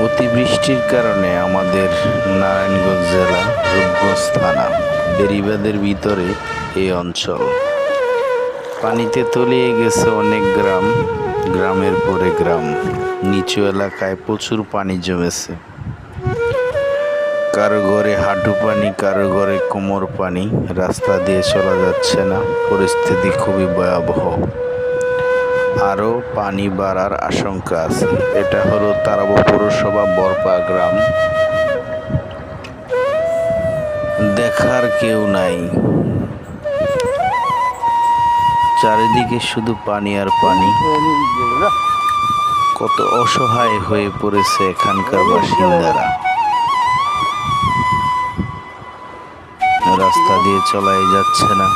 অতিবৃষ্টির কারণে আমাদের নারায়ণগঞ্জ জেলা রূপগঞ্জ থানা বেড়িবাঁধের ভিতরে এই অঞ্চল পানিতে তলিয়ে গেছে অনেক গ্রাম, গ্রামের পরে গ্রাম। নিচু এলাকায় প্রচুর পানি জমেছে। কারো ঘরে হাঁটু পানি, কারো ঘরে কোমর পানি, রাস্তা দিয়ে চলা যাচ্ছে না। পরিস্থিতি খুবই ভয়াবহ। আরও পানি বাড়ার আশঙ্কা আছে। এটা হলো তারাব পৌরসভা বরপা গ্রাম। দেখার কেউ নাই, চারিদিকে শুধু পানি আর পানি। কত অসহায় হয়ে পড়েছে এখানকার বাসিন্দারা। রাস্তা দিয়ে চলাই যাচ্ছে না।